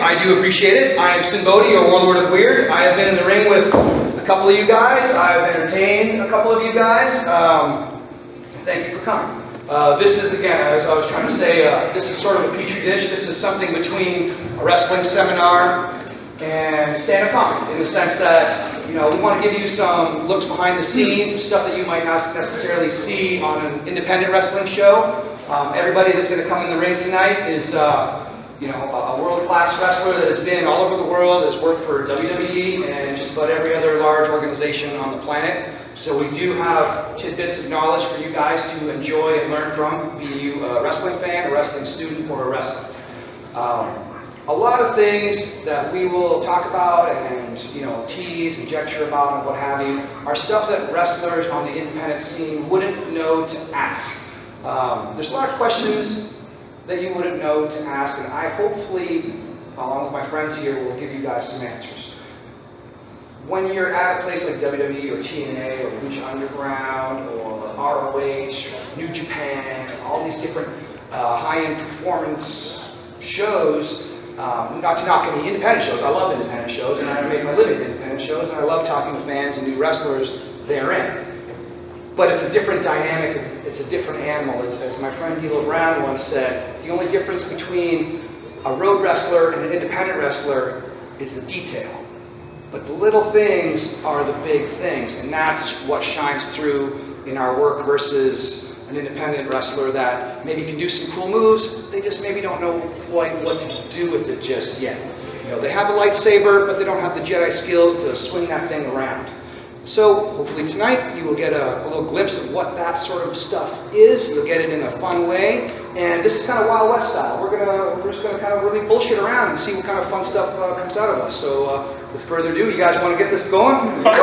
I do appreciate it. I am Sinn Bodhi, or Warlord of Weird. I have been in the ring with a couple of you guys. I've entertained a couple of you guys. Thank you for coming. This is, again, as I was trying to say, this is sort of a petri dish. This is something between a wrestling seminar and stand-up comedy, in the sense that, you know, we want to give you some looks behind the scenes, some stuff that you might not necessarily see on an independent wrestling show. Everybody that's going to come in the ring tonight is you know, a world-class wrestler that has been all over the world, has worked for WWE and just about every other large organization on the planet. So we do have tidbits of knowledge for you guys to enjoy and learn from, be you a wrestling fan, a wrestling student, or a wrestler. A lot of things that we will talk about and, you know, tease and gesture about and what have you are stuff that wrestlers on the independent scene wouldn't know to ask. There's a lot of questions that you wouldn't know to ask, and I hopefully, along with my friends here, will give you guys some answers. When you're at a place like WWE or TNA or Lucha Underground or ROH or New Japan, all these different high-end performance shows, not to knock any independent shows, I love independent shows, and I make my living in independent shows, and I love talking to fans and new wrestlers therein. But it's a different dynamic, it's a different animal. As my friend D'Lo Brown once said, the only difference between a road wrestler and an independent wrestler is the detail. But the little things are the big things, and that's what shines through in our work versus an independent wrestler that maybe can do some cool moves, they just maybe don't know quite what to do with it just yet. You know, they have a lightsaber, but they don't have the Jedi skills to swing that thing around. So hopefully tonight you will get a little glimpse of what that sort of stuff is. You'll get it in a fun way, and this is kind of Wild West style. We're just gonna kind of really bullshit around and see what kind of fun stuff comes out of us. So with further ado, you guys want to get this going? When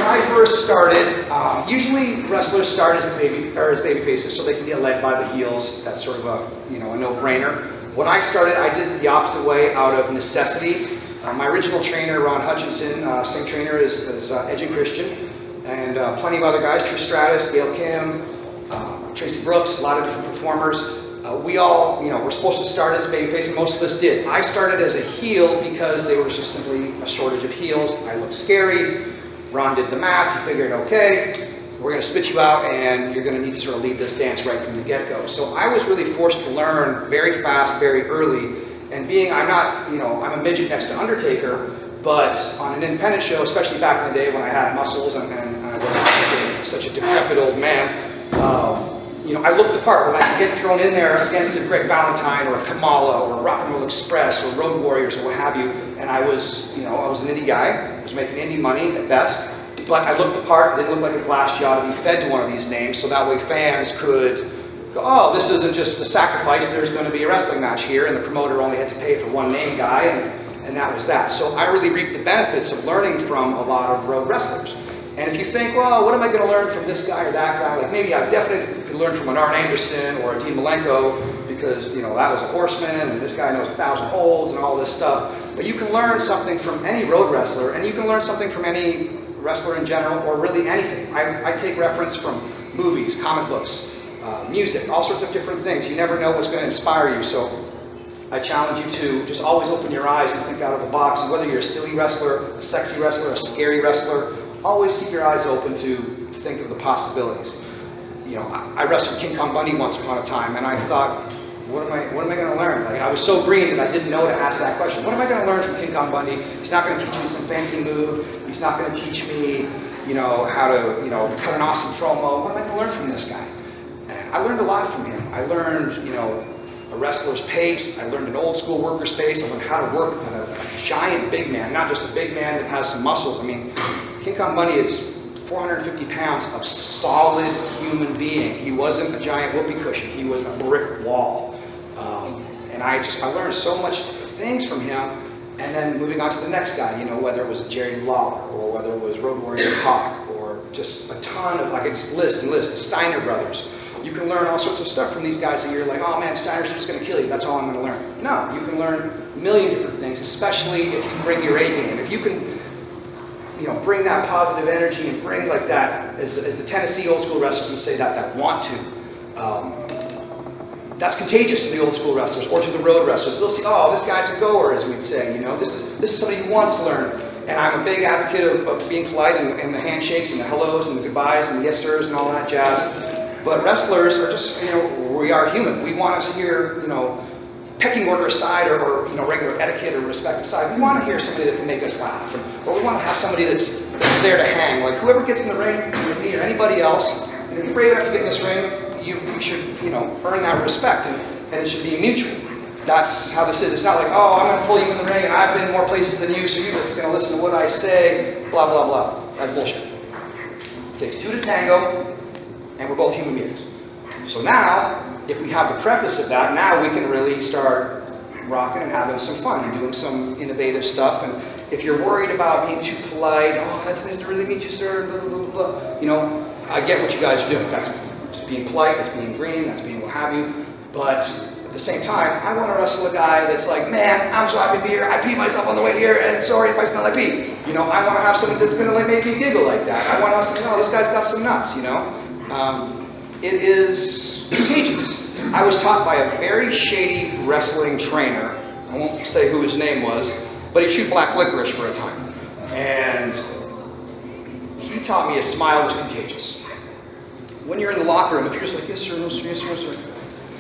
I first started, usually wrestlers start as baby faces, so they can get led by the heels. That's sort of a no-brainer. When I started, I did it the opposite way out of necessity. My original trainer, Ron Hutchinson, same trainer as Edge and Christian, and plenty of other guys, Trish Stratus, Gail Kim, Tracy Brooks, a lot of different performers. We all, were supposed to start as a babyface, and most of us did. I started as a heel because there was just simply a shortage of heels. I looked scary. Ron did the math. He figured, okay, we're going to spit you out, and you're going to need to sort of lead this dance right from the get-go. So I was really forced to learn very fast, very early. And being, I'm a midget next to Undertaker, but on an independent show, especially back in the day when I had muscles and I wasn't such a decrepit old man, I looked the part. When I could get thrown in there against a Greg Valentine or a Kamala or Rock and Roll Express or Road Warriors or what have you, and I was an indie guy. I was making indie money at best. But I looked the part. I didn't look like a glass jaw to be fed to one of these names, so that way fans could go, oh, this isn't just a sacrifice, there's going to be a wrestling match here, and the promoter only had to pay for one name guy, and that was that. So I really reaped the benefits of learning from a lot of road wrestlers. And if you think, well, what am I going to learn from this guy or that guy? Like maybe I definitely could learn from an Arn Anderson or a Dean Malenko because, that was a horseman, and this guy knows 1,000 holds and all this stuff. But you can learn something from any road wrestler, and you can learn something from any wrestler in general, or really anything. I take reference from movies, comic books, music, all sorts of different things. You never know what's going to inspire you, so I challenge you to just always open your eyes and think out of the box. And whether you're a silly wrestler, a sexy wrestler, a scary wrestler, always keep your eyes open to think of the possibilities. I wrestled King Kong Bundy once upon a time, and I thought, what am I going to learn? Like, I was so green that I didn't know to ask that question. What am I going to learn from King Kong Bundy? He's not going to teach me some fancy move. He's not going to teach me, how to, cut an awesome promo. What am I going to learn from this guy? And I learned a lot from him. I learned, a wrestler's pace. I learned an old school worker's pace. I learned how to work with a giant big man, not just a big man that has some muscles. I mean, King Kong Bundy is 450 pounds of solid human being. He wasn't a giant whoopee cushion. He was a brick wall. And I learned so much things from him. And then moving on to the next guy, you know, whether it was Jerry Lawler or whether it was Road Warrior Hawk or just a ton of, I could just list and list, the Steiner brothers. You can learn all sorts of stuff from these guys that you're like, oh man, Steiner's just going to kill you. That's all I'm going to learn. No, you can learn a million different things, especially if you bring your A game. If you can, you know, bring that positive energy and bring like that, as the Tennessee old school wrestlers would say, that want to. That's contagious to the old school wrestlers or to the road wrestlers. They'll say, oh, this guy's a goer, as we'd say. You know, this is somebody who wants to learn. And I'm a big advocate of being polite and the handshakes and the hellos and the goodbyes and the yes sirs and all that jazz. But wrestlers are just, you know, we are human. We want to hear, you know, pecking order aside or you know, regular etiquette or respect aside. We want to hear somebody that can make us laugh. Or we want to have somebody that's there to hang. Like whoever gets in the ring with me or anybody else, and if you're brave enough to get in this ring, you should, you know, earn that respect, and it should be mutual. That's how this is. It's not like, oh, I'm going to pull you in the ring, and I've been more places than you, so you're just going to listen to what I say, blah, blah, blah. That's bullshit. It takes two to tango, and we're both human beings. So now, if we have the preface of that, now we can really start rocking and having some fun and doing some innovative stuff. And if you're worried about being too polite, oh, that's nice to really meet you, sir, blah, blah, blah, blah. You know, I get what you guys are doing. That's being polite, that's being green, that's being what have you. But at the same time, I want to wrestle a guy that's like, man, I'm so happy to be here. I peed myself on the way here, and sorry if I smell like pee. You know, I want to have somebody that's going to like make me giggle like that. I want to have somebody, oh, this guy's got some nuts, you know. It is contagious. I was taught by a very shady wrestling trainer. I won't say who his name was, but he chewed black licorice for a time. And he taught me a smile was contagious. When you're in the locker room, if you're just like, yes sir, no sir, yes sir, no sir,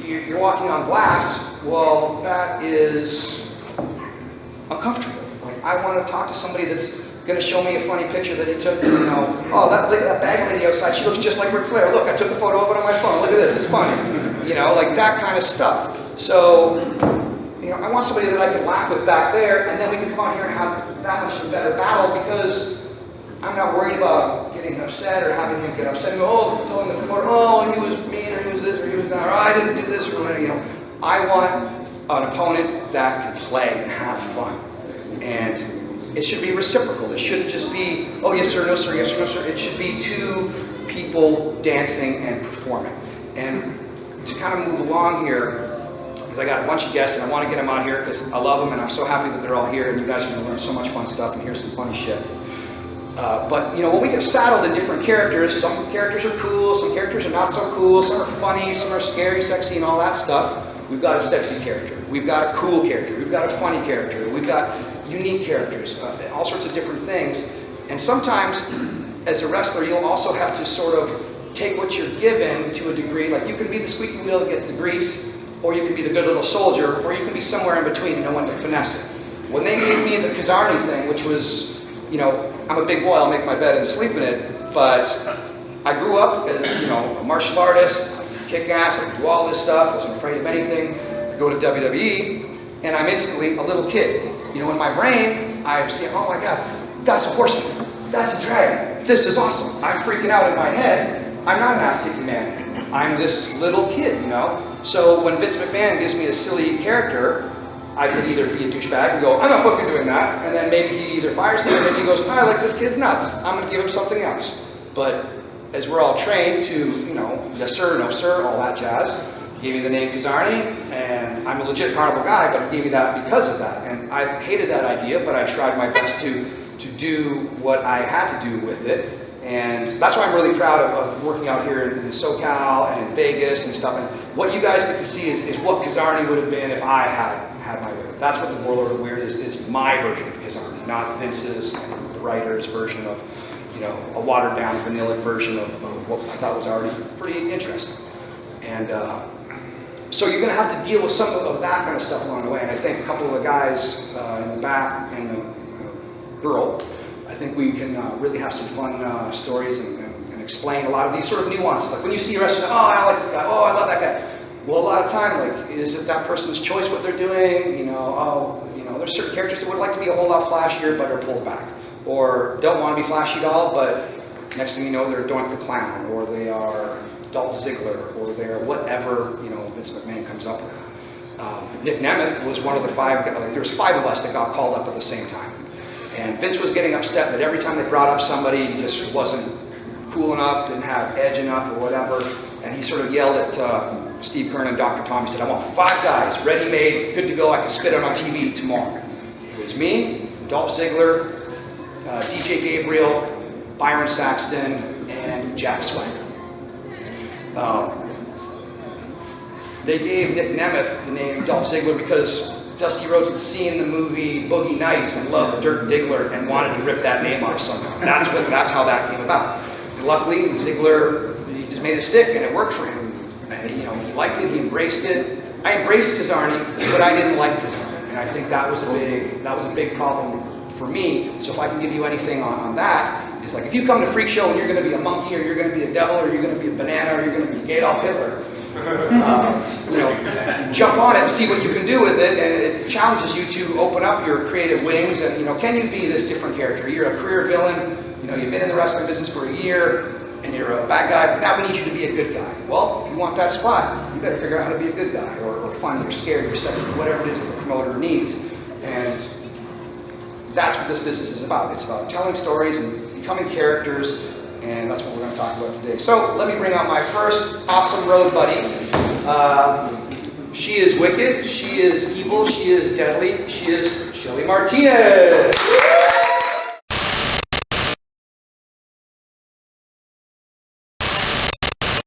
you're walking on glass, well, that is uncomfortable. Like, I want to talk to somebody that's going to show me a funny picture that he took, and, you know, oh, that bag lady outside, she looks just like Ric Flair. Look, I took a photo of it on my phone. Look at this, it's funny. You know, like that kind of stuff. So, you know, I want somebody that I can laugh with back there, and then we can come out here and have that much of a better battle because I'm not worried about getting upset or having him get upset and go, oh, telling the promoter, oh, he was mean or he was this or he was that, or I didn't do this or whatever, you know. I want an opponent that can play and have fun. And it should be reciprocal. It shouldn't just be, oh, yes sir, no sir, yes sir, no sir. It should be two people dancing and performing. And to kind of move along here, because I got a bunch of guests and I want to get them out here because I love them and I'm so happy that they're all here and you guys are going to learn so much fun stuff and hear some funny shit. But, you know, when we get saddled in different characters, some characters are cool, some characters are not so cool, some are funny, some are scary, sexy, and all that stuff. We've got a sexy character. We've got a cool character. We've got a funny character. We've got unique characters, all sorts of different things. And sometimes, as a wrestler, you'll also have to sort of take what you're given to a degree. Like, you can be the squeaky wheel that gets the grease, or you can be the good little soldier, or you can be somewhere in between and know when to finesse it. When they gave me the Kizarny thing, which was, you know, I'm a big boy, I'll make my bed and sleep in it, but I grew up as, you know, a martial artist, I kick ass, I do all this stuff, I wasn't afraid of anything. I go to WWE, and I'm instantly a little kid. You know, in my brain, I'm saying, oh my God, that's a horseman, that's a dragon, this is awesome. I'm freaking out in my head. I'm not an ass-kicking man. I'm this little kid, you know? So when Vince McMahon gives me a silly character, I could either be a douchebag and go, I'm not fucking doing that, and then maybe he either fires me, or maybe he goes, I like this kid's nuts, I'm going to give him something else. But as we're all trained to, you know, yes sir, no sir, all that jazz, he gave me the name Kizarny, and I'm a legit carnival guy, but he gave me that because of that. And I hated that idea, but I tried my best to do what I had to do with it. And that's why I'm really proud of working out here in SoCal and Vegas and stuff. And what you guys get to see is what Kizarny would have been if I had my way. That's what the Warlord of Weird is my version of Kizarny, not Vince's and the writer's version of, you know, a watered down vanilla version of what I thought was already pretty interesting. And so you're going to have to deal with some of that kind of stuff along the way. And I think a couple of the guys in the back and the girl, I think we can really have some fun stories and explain a lot of these sort of nuances. Like when you see a wrestler, oh, I like this guy, oh, I love that guy. Well, a lot of time, like, is it that person's choice what they're doing? You know, oh, you know, there's certain characters that would like to be a whole lot flashier but are pulled back. Or don't want to be flashy at all, but Next thing you know, they're Doink the Clown, or they are Dolph Ziggler, or they're whatever, you know, Vince McMahon comes up with. Nick Nemeth was one of the 5, like there was 5 of us that got called up at the same time. And Vince was getting upset that every time they brought up somebody, he just wasn't cool enough, didn't have edge enough, or whatever. And he sort of yelled at Steve Keirn and Dr. Tom. He said, I want 5 guys, ready-made, good to go, I can spit it on TV tomorrow. It was me, Dolph Ziggler, DJ Gabriel, Byron Saxton, and Jack Swagger. They gave Nick Nemeth the name Dolph Ziggler because Dusty Rhodes had seen the movie Boogie Nights and loved Dirk Diggler and wanted to rip that name off somehow. That's how that came about. And luckily, Ziggler, he just made it stick and it worked for him. And, you know, he liked it, he embraced it. I embraced Kizarny, but I didn't like Kizarny. And I think that was a big problem for me. So if I can give you anything on that, it's like if you come to Freak Show and you're going to be a monkey, or you're going to be a devil, or you're going to be a banana, or you're going to be Adolf Hitler, you know, jump on it and see what you can do with it, and it challenges you to open up your creative wings. And, you know, can you be this different character? You're a career villain, you know, you've been in the wrestling business for a year, and you're a bad guy, but now we need you to be a good guy. Well, if you want that spot, you better figure out how to be a good guy, or fun, or scary, or sexy, whatever it is that the promoter needs. And that's what this business is about. It's about telling stories and becoming characters, and that's what we're going to talk about today. So let me bring out my first awesome road buddy. She is wicked, she is evil, she is deadly, she is Shelly Martinez.